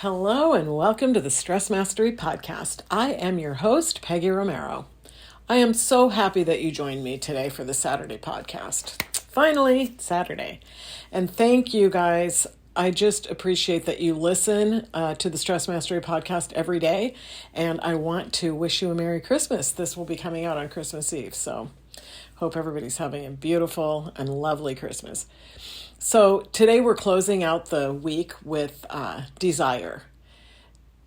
Hello and welcome to the Stress Mastery Podcast. I am your host, Peggy Romero. I am so happy that you joined me today for the Saturday podcast. Finally, Saturday. And thank you guys. I just appreciate that you listen to the Stress Mastery Podcast every day. And I want to wish you a Merry Christmas. This will be coming out on Christmas Eve. So hope everybody's having a beautiful and lovely Christmas. So today we're closing out the week with desire.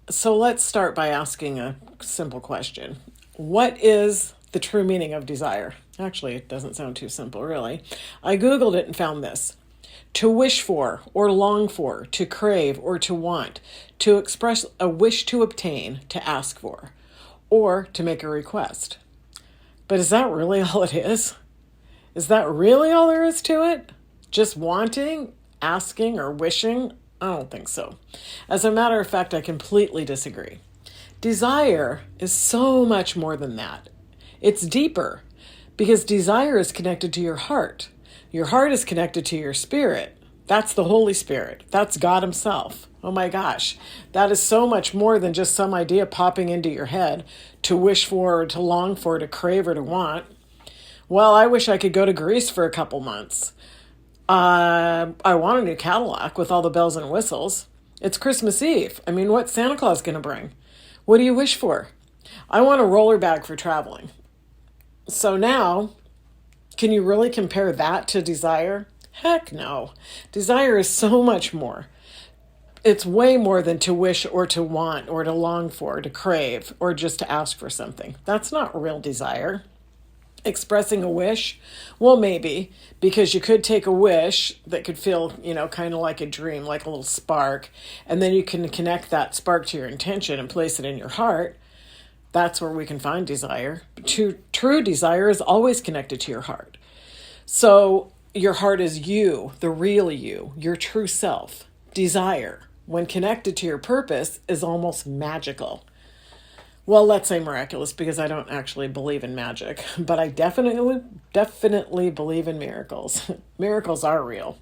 So let's start by asking a simple question. What is the true meaning of desire? Actually, it doesn't sound too simple, really. I Googled it and found this. To wish for or long for, to crave or to want, to express a wish to obtain, to ask for, or to make a request. But is that really all it is? Is that really all there is to it? Just wanting, asking, or wishing? I don't think so. As a matter of fact, I completely disagree. Desire is so much more than that. It's deeper because desire is connected to your heart. Your heart is connected to your spirit. That's the Holy Spirit. That's God Himself. Oh my gosh. That is so much more than just some idea popping into your head to wish for, or to long for, to crave, or to want. Well, I wish I could go to Greece for a couple months. I want a new Cadillac with all the bells and whistles. It's Christmas Eve. I mean, what's Santa Claus going to bring? What do you wish for? I want a roller bag for traveling. So now, can you really compare that to desire? Heck no. Desire is so much more. It's way more than to wish or to want or to long for, to crave, or just to ask for something. That's not real desire. Expressing a wish? Well, maybe, because you could take a wish that could feel, kind of like a dream, like a little spark, and then you can connect that spark to your intention and place it in your heart. That's where we can find desire. True desire is always connected to your heart. So your heart is you, the real you, your true self. Desire, when connected to your purpose, is almost magical. Well, let's say miraculous, because I don't actually believe in magic, but I definitely believe in miracles. Miracles are real.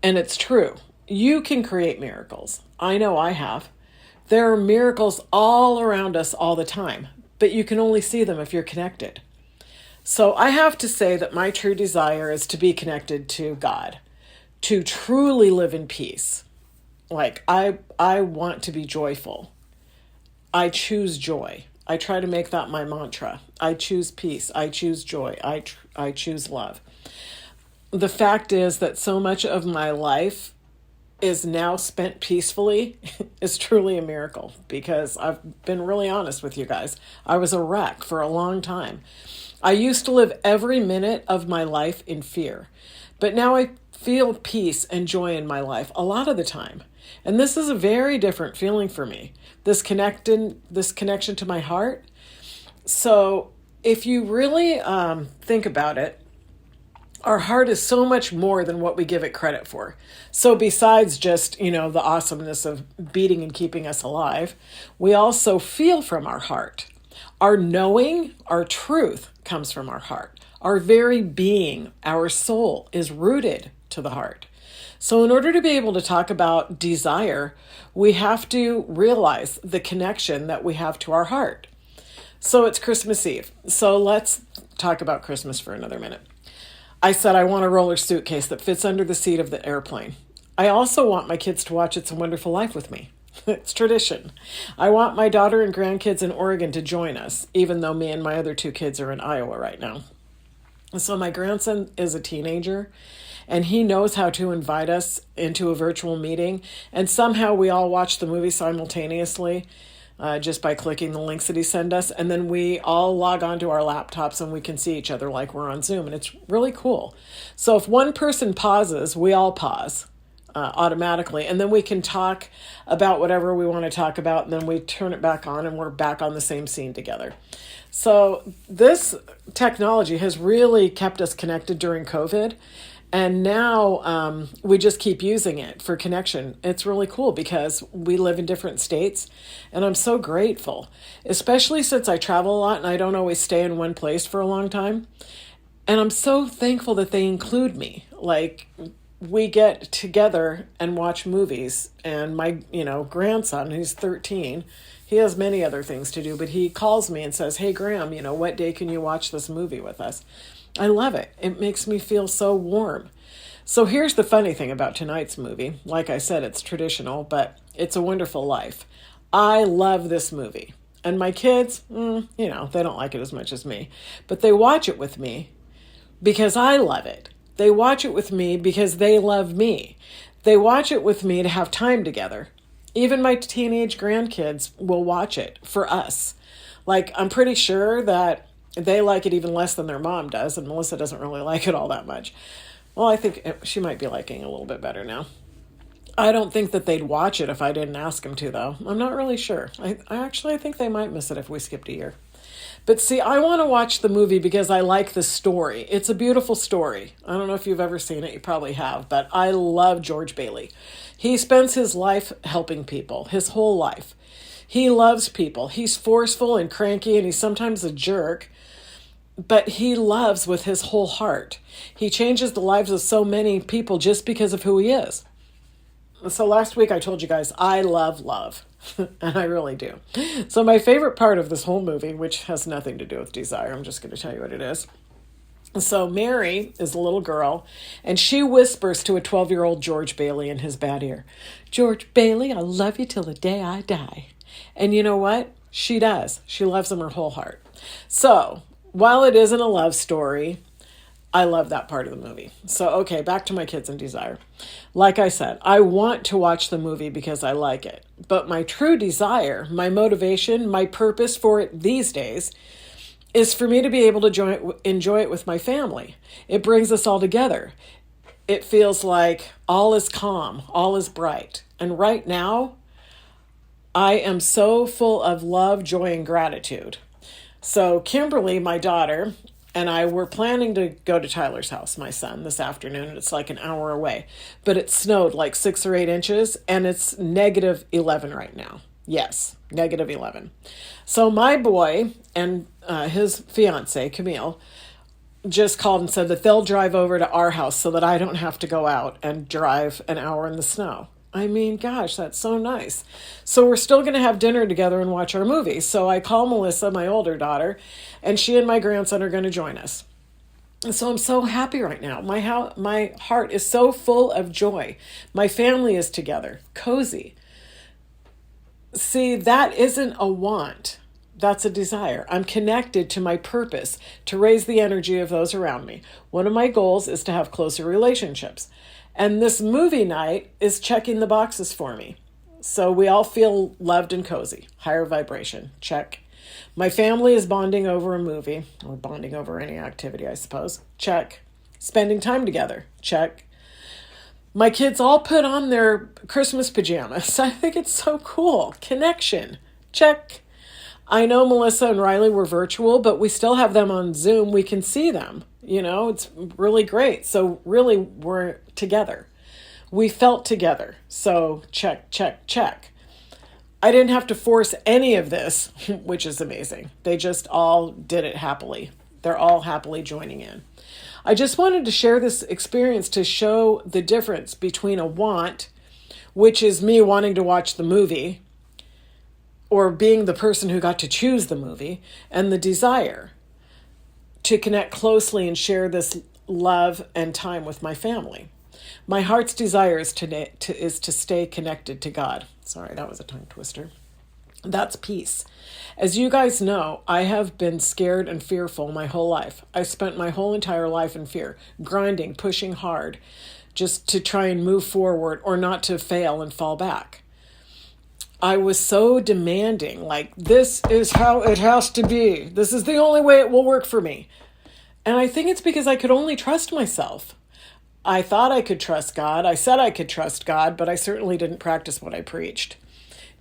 And it's true. You can create miracles. I know I have. There are miracles all around us all the time, but you can only see them if you're connected. So I have to say that my true desire is to be connected to God, to truly live in peace. Like I want to be joyful. I choose joy. I try to make that my mantra. I choose peace. I choose joy. I choose love. The fact is that so much of my life is now spent peacefully is truly a miracle, because I've been really honest with you guys. I was a wreck for a long time. I used to live every minute of my life in fear, but now I feel peace and joy in my life a lot of the time. And this is a very different feeling for me, this connection to my heart. So if you really think about it, our heart is so much more than what we give it credit for. So besides just, the awesomeness of beating and keeping us alive, we also feel from our heart. Our knowing, our truth comes from our heart. Our very being, our soul, is rooted to the heart. So in order to be able to talk about desire, we have to realize the connection that we have to our heart. So it's Christmas Eve. So let's talk about Christmas for another minute. I said I want a roller suitcase that fits under the seat of the airplane. I also want my kids to watch It's a Wonderful Life with me. It's tradition. I want my daughter and grandkids in Oregon to join us, even though me and my other two kids are in Iowa right now. So my grandson is a teenager, and he knows how to invite us into a virtual meeting. And somehow we all watch the movie simultaneously just by clicking the links that he sent us. And then we all log onto our laptops and we can see each other like we're on Zoom. And it's really cool. So if one person pauses, we all pause automatically. And then we can talk about whatever we want to talk about. And then we turn it back on and we're back on the same scene together. So this technology has really kept us connected during COVID. And now we just keep using it for connection. It's really cool because we live in different states, and I'm so grateful, especially since I travel a lot and I don't always stay in one place for a long time. And I'm so thankful that they include me. Like, we get together and watch movies. And my, grandson, he's 13, he has many other things to do, but he calls me and says, "Hey, Graham, what day can you watch this movie with us?" I love it. It makes me feel so warm. So here's the funny thing about tonight's movie. Like I said, it's traditional, but It's a Wonderful Life. I love this movie. And my kids, they don't like it as much as me, but they watch it with me because I love it. They watch it with me because they love me. They watch it with me to have time together. Even my teenage grandkids will watch it for us. Like, I'm pretty sure that they like it even less than their mom does, and Melissa doesn't really like it all that much. Well, I think she might be liking it a little bit better now. I don't think that they'd watch it if I didn't ask them to, though. I'm not really sure. I think they might miss it if we skipped a year. But see, I want to watch the movie because I like the story. It's a beautiful story. I don't know if you've ever seen it. You probably have. But I love George Bailey. He spends his life helping people, his whole life. He loves people. He's forceful and cranky, and he's sometimes a jerk. But he loves with his whole heart. He changes the lives of so many people just because of who he is. So last week I told you guys I love love, and I really do. So my favorite part of this whole movie, which has nothing to do with desire, I'm just going to tell you what it is. So Mary is a little girl, and she whispers to a 12-year-old George Bailey in his bad ear, "George Bailey, I love you till the day I die." And you know what? She does. She loves him her whole heart. So while it isn't a love story, I love that part of the movie. So, okay, back to my kids and desire. Like I said, I want to watch the movie because I like it. But my true desire, my motivation, my purpose for it these days is for me to be able to enjoy it with my family. It brings us all together. It feels like all is calm, all is bright. And right now, I am so full of love, joy, and gratitude. So Kimberly, my daughter, and I were planning to go to Tyler's house, my son, this afternoon. It's like an hour away. But it snowed like 6 or 8 inches, and it's -11 right now. Yes, -11. So my boy and his fiance, Camille, just called and said that they'll drive over to our house so that I don't have to go out and drive an hour in the snow. I mean, gosh, that's so nice. So we're still going to have dinner together and watch our movie. So I call Melissa, my older daughter, and she and my grandson are going to join us. And so I'm so happy right now. My heart is so full of joy. My family is together, cozy. See, that isn't a want. That's a desire. I'm connected to my purpose to raise the energy of those around me. One of my goals is to have closer relationships. And this movie night is checking the boxes for me. So we all feel loved and cozy. Higher vibration. Check. My family is bonding over a movie, or bonding over any activity, I suppose. Check. Spending time together. Check. My kids all put on their Christmas pajamas. I think it's so cool. Connection. Check. I know Melissa and Riley were virtual, but we still have them on Zoom. We can see them. It's really great. So really, we're together. We felt together. So check, check, check. I didn't have to force any of this, which is amazing. They just all did it happily. They're all happily joining in. I just wanted to share this experience to show the difference between a want, which is me wanting to watch the movie, or being the person who got to choose the movie, and the desire to connect closely and share this love and time with my family. My heart's desire is to stay connected to God. Sorry, that was a tongue twister. That's peace. As you guys know, I have been scared and fearful my whole life. I spent my whole entire life in fear, grinding, pushing hard, just to try and move forward or not to fail and fall back. I was so demanding, like, this is how it has to be. This is the only way it will work for me. And I think it's because I could only trust myself. I thought I could trust God. I said I could trust God, but I certainly didn't practice what I preached.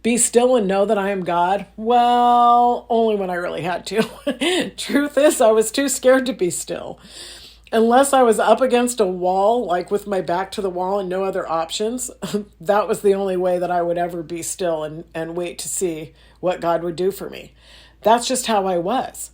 Be still and know that I am God. Well, only when I really had to. Truth is, I was too scared to be still. Unless I was up against a wall, like with my back to the wall and no other options, that was the only way that I would ever be still and wait to see what God would do for me. That's just how I was.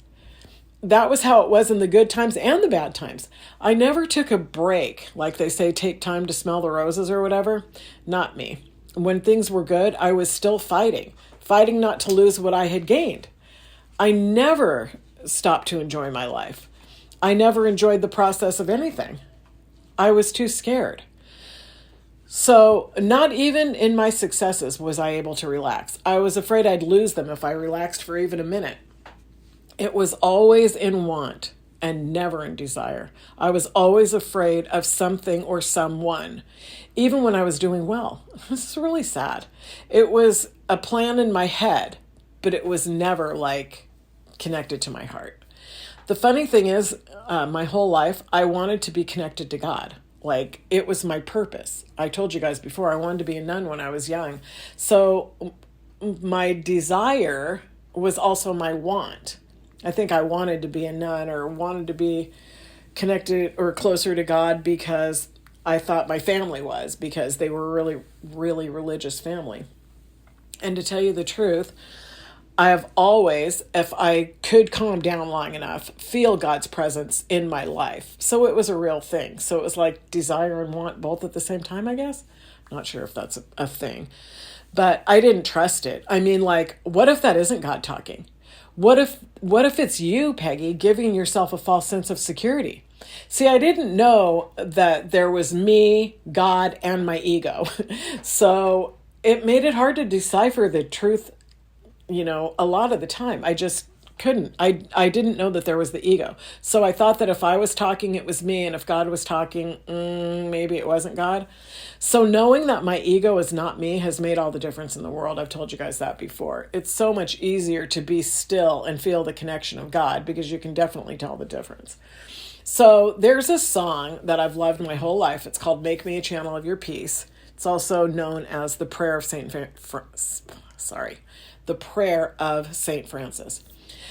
that was how it was in the good times and the bad times. I never took a break. Like they say, take time to smell the roses or whatever. Not me. When things were good, I was still fighting not to lose what I had gained. I never stopped to enjoy my life. I never enjoyed the process of anything. I was too scared. So not even in my successes was I able to relax. I was afraid I'd lose them if I relaxed for even a minute. It was always in want and never in desire. I was always afraid of something or someone, even when I was doing well. This is really sad. It was a plan in my head, but it was never like connected to my heart. The funny thing is, my whole life, I wanted to be connected to God. Like, it was my purpose. I told you guys before, I wanted to be a nun when I was young. So my desire was also my want. I think I wanted to be a nun or wanted to be connected or closer to God because I thought my family was, because they were a really, really religious family. And to tell you the truth, I have always, if I could calm down long enough, feel God's presence in my life. So it was a real thing. So it was like desire and want both at the same time, I guess. I'm not sure if that's a thing. But I didn't trust it. I mean, like, what if that isn't God talking? What if it's you, Peggy, giving yourself a false sense of security? See, I didn't know that there was me, God, and my ego. So it made it hard to decipher the truth, a lot of the time. I just couldn't. I didn't know that there was the ego. So I thought that if I was talking, it was me. And if God was talking, maybe it wasn't God. So knowing that my ego is not me has made all the difference in the world. I've told you guys that before. It's so much easier to be still and feel the connection of God because you can definitely tell the difference. So there's a song that I've loved my whole life. It's called Make Me a Channel of Your Peace. It's also known as the Prayer of the Prayer of Saint Francis.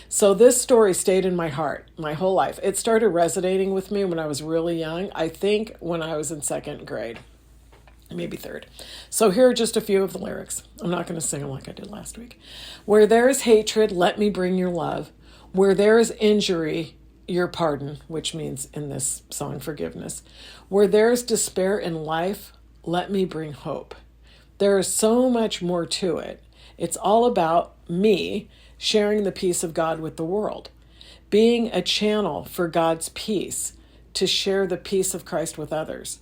So this story stayed in my heart my whole life. It started resonating with me when I was really young. I think when I was in second grade, maybe third. So here are just a few of the lyrics. I'm not going to sing them like I did last week. Where there is hatred, let me bring your love. Where there is injury, your pardon, which means in this song, forgiveness. Where there is despair in life, let me bring hope. There is so much more to it. It's all about me sharing the peace of God with the world, being a channel for God's peace to share the peace of Christ with others.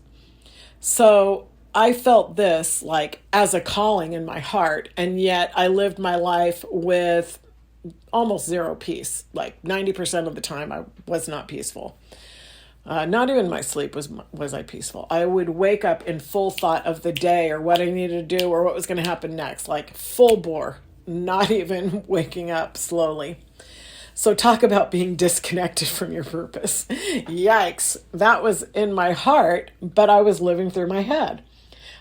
So I felt this like as a calling in my heart, and yet I lived my life with almost zero peace. Like 90% of the time I was not peaceful. Not even my sleep was I peaceful. I would wake up in full thought of the day or what I needed to do or what was going to happen next, like full bore, not even waking up slowly. So talk about being disconnected from your purpose. Yikes. That was in my heart, but I was living through my head.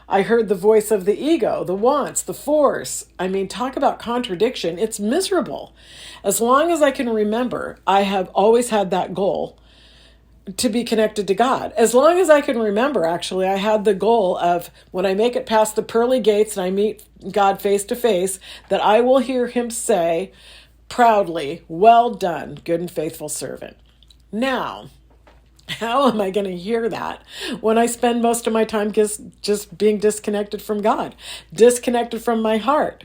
I heard the voice of the ego, the wants, the force. I mean, talk about contradiction. It's miserable. As long as I can remember, I have always had that goal to be connected to God. As long as I can remember, actually, I had the goal of when I make it past the pearly gates and I meet God face to face, that I will hear him say proudly, well done, good and faithful servant. Now, how am I going to hear that when I spend most of my time just being disconnected from God, disconnected from my heart?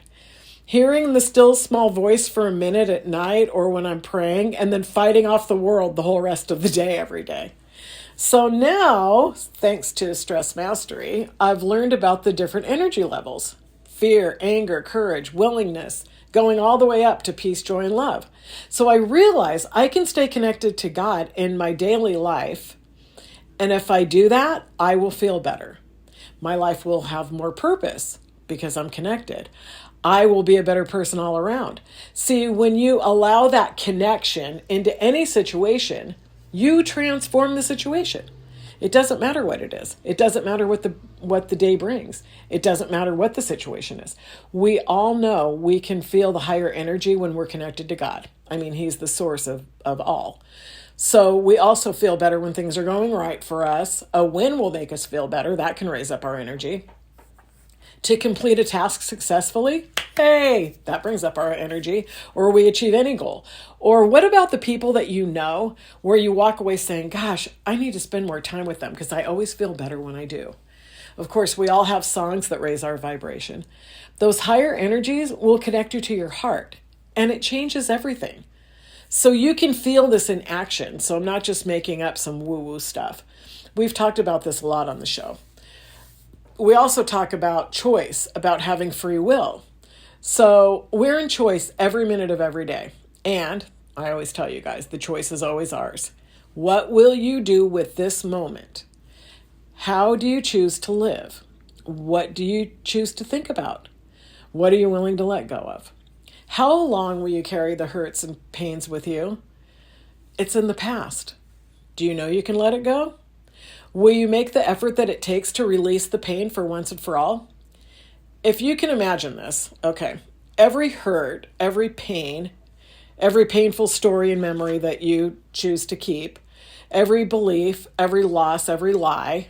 Hearing the still small voice for a minute at night or when I'm praying, and then fighting off the world the whole rest of the day every day. So now, thanks to Stress Mastery, I've learned about the different energy levels: fear, anger, courage, willingness, going all the way up to peace, joy, and love. So I realize I can stay connected to God in my daily life. And if I do that, I will feel better. My life will have more purpose because I'm connected. I will be a better person all around. See, when you allow that connection into any situation, you transform the situation. It doesn't matter what it is. It doesn't matter what the day brings. It doesn't matter what the situation is. We all know we can feel the higher energy when we're connected to God. I mean, he's the source of all. So we also feel better when things are going right for us. A win will make us feel better. That can raise up our energy. To complete a task successfully, Hey, that brings up our energy, or we achieve any goal. Or what about the people that you know where you walk away saying, gosh, I need to spend more time with them because I always feel better when I do. Of course, we all have songs that raise our vibration. Those higher energies will connect you to your heart, and it changes everything. So you can feel this in action. So I'm not just making up some woo-woo stuff. We've talked about this a lot on the show. We also talk about choice, about having free will. So we're in choice every minute of every day. And I always tell you guys, the choice is always ours. What will you do with this moment? How do you choose to live? What do you choose to think about? What are you willing to let go of? How long will you carry the hurts and pains with you? It's in the past. Do you know you can let it go? Will you make the effort that it takes to release the pain for once and for all? If you can imagine this, okay, every hurt, every pain, every painful story and memory that you choose to keep, every belief, every loss, every lie,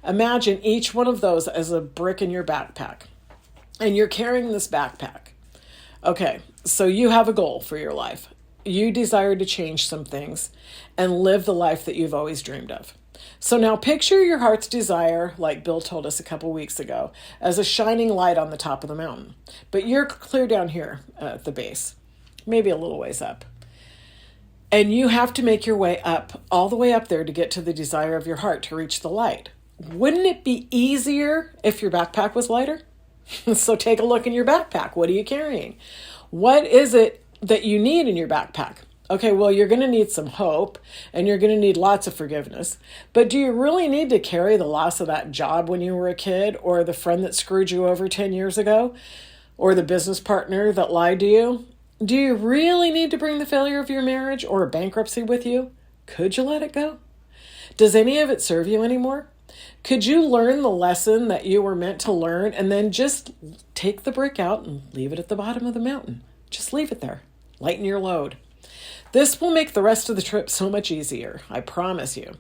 imagine each one of those as a brick in your backpack. And you're carrying this backpack. Okay, so you have a goal for your life. You desire to change some things and live the life that you've always dreamed of. So now picture your heart's desire, like Bill told us a couple weeks ago, as a shining light on the top of the mountain. But you're clear down here at the base, maybe a little ways up. And you have to make your way up, all the way up there to get to the desire of your heart to reach the light. Wouldn't it be easier if your backpack was lighter? So take a look in your backpack. What are you carrying? What is it that you need in your backpack? Okay, well, you're going to need some hope and you're going to need lots of forgiveness. But do you really need to carry the loss of that job when you were a kid, or the friend that screwed you over 10 years ago, or the business partner that lied to you? Do you really need to bring the failure of your marriage or bankruptcy with you? Could you let it go? Does any of it serve you anymore? Could you learn the lesson that you were meant to learn and then just take the brick out and leave it at the bottom of the mountain? Just leave it there. Lighten your load. This will make the rest of the trip so much easier, I promise you.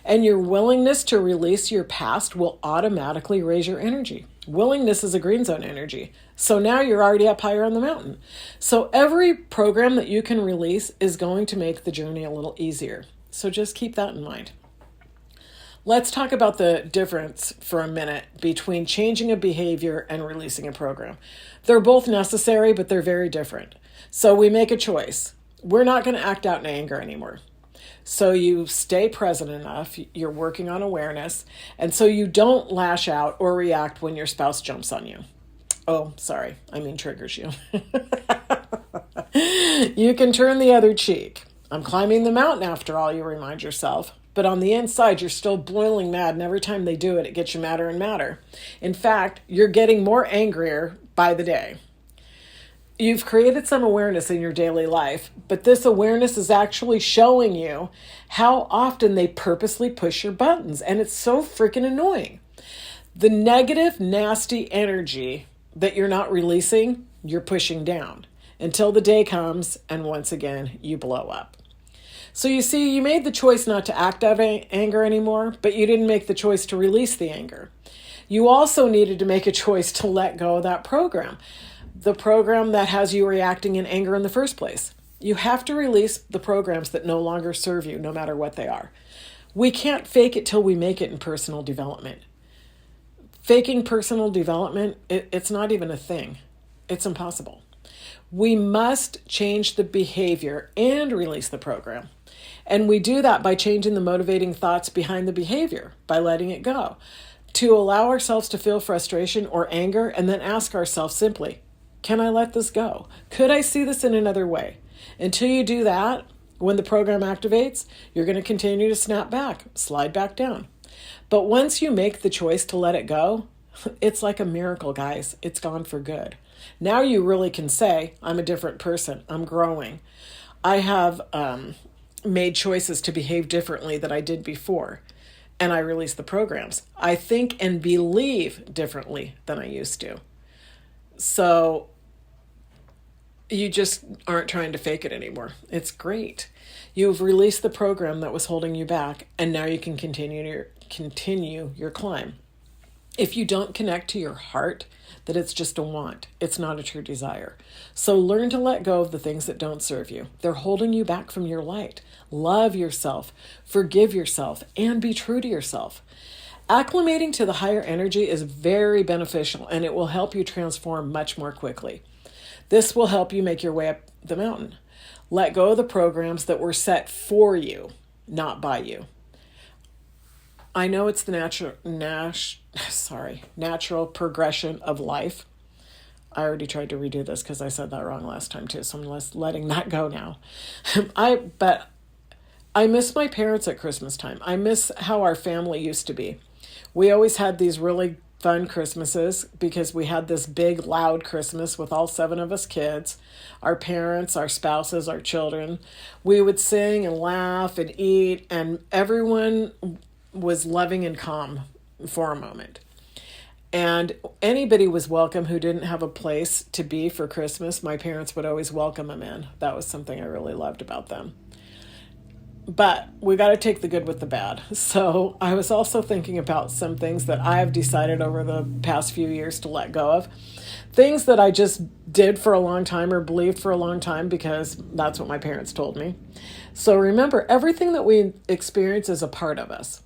And your willingness to release your past will automatically raise your energy. Willingness is a green zone energy. So now you're already up higher on the mountain. So every program that you can release is going to make the journey a little easier. So just keep that in mind. Let's talk about the difference for a minute between changing a behavior and releasing a program. They're both necessary, but they're very different. So we make a choice. We're not going to act out in anger anymore. So you stay present enough, you're working on awareness, and so you don't lash out or react when your spouse jumps on you. Oh, sorry, I mean triggers you. You can turn the other cheek. I'm climbing the mountain after all, you remind yourself. But on the inside, you're still boiling mad, and every time they do it, it gets you madder and madder. In fact, you're getting more angrier by the day. You've created some awareness in your daily life, but this awareness is actually showing you how often they purposely push your buttons, and it's so freaking annoying. The negative, nasty energy that you're not releasing, you're pushing down until the day comes and once again, you blow up. So you see, you made the choice not to act out of anger anymore, but you didn't make the choice to release the anger. You also needed to make a choice to let go of that program, the program that has you reacting in anger in the first place. You have to release the programs that no longer serve you, no matter what they are. We can't fake it till we make it in personal development. Faking personal development, it's not even a thing. It's impossible. We must change the behavior and release the program. And we do that by changing the motivating thoughts behind the behavior, by letting it go, to allow ourselves to feel frustration or anger and then ask ourselves simply, can I let this go? Could I see this in another way? Until you do that, when the program activates, you're going to continue to snap back, slide back down. But once you make the choice to let it go, it's like a miracle, guys. It's gone for good. Now you really can say, I'm a different person. I'm growing. I have made choices to behave differently than I did before, and I release the programs. I think and believe differently than I used to. So you just aren't trying to fake it anymore. It's great. You've released the program that was holding you back, and now you can continue your climb. If you don't connect to your heart, that it's just a want. It's not a true desire. So learn to let go of the things that don't serve you. They're holding you back from your light. Love yourself, forgive yourself, and be true to yourself. Acclimating to the higher energy is very beneficial, and it will help you transform much more quickly. This will help you make your way up the mountain. Let go of the programs that were set for you, not by you. I know it's the natural progression of life. I already tried to redo this because I said that wrong last time too, so I'm just letting that go now. But I miss my parents at Christmas time. I miss how our family used to be. We always had these really fun Christmases because we had this big, loud Christmas with all 7 of us kids, our parents, our spouses, our children. We would sing and laugh and eat, and everyone was loving and calm for a moment. And anybody was welcome who didn't have a place to be for Christmas. My parents would always welcome them in. That was something I really loved about them. But we got to take the good with the bad. So I was also thinking about some things that I have decided over the past few years to let go of. Things that I just did for a long time or believed for a long time because that's what my parents told me. So remember, everything that we experience is a part of us.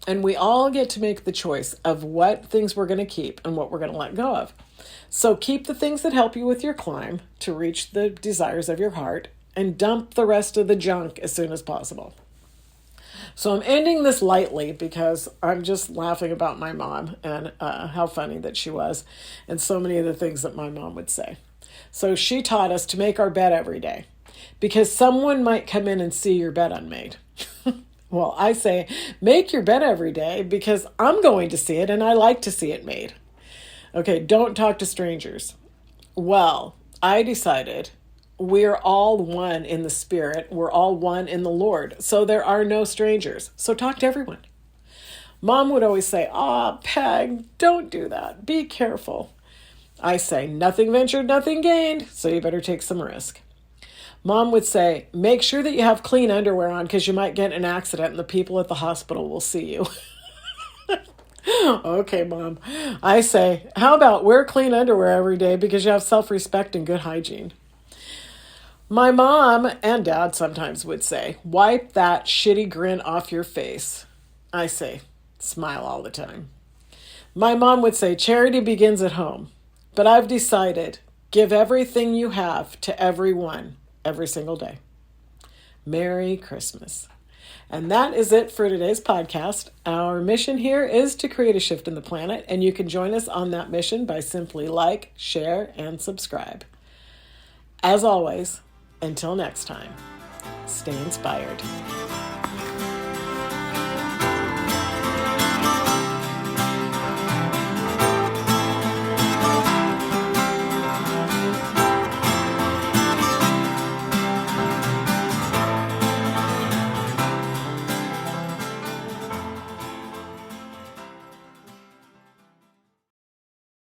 And we all get to make the choice of what things we're going to keep and what we're going to let go of. So keep the things that help you with your climb to reach the desires of your heart, and dump the rest of the junk as soon as possible. So I'm ending this lightly because I'm just laughing about my mom and how funny that she was, and so many of the things that my mom would say. So she taught us to make our bed every day because someone might come in and see your bed unmade. Well, I say, make your bed every day because I'm going to see it and I like to see it made. Okay, don't talk to strangers. Well, I decided we're all one in the Spirit. We're all one in the Lord. So there are no strangers. So talk to everyone. Mom would always say, Peg, don't do that. Be careful. I say, nothing ventured, nothing gained. So you better take some risk. Mom would say, make sure that you have clean underwear on because you might get in an accident and the people at the hospital will see you. Okay, Mom. I say, how about wear clean underwear every day because you have self-respect and good hygiene. My mom and dad sometimes would say, wipe that shitty grin off your face. I say, smile all the time. My mom would say, charity begins at home. But I've decided, give everything you have to everyone. Every single day. Merry Christmas. And that is it for today's podcast. Our mission here is to create a shift in the planet, and you can join us on that mission by simply like, share, and subscribe. As always, until next time, stay inspired.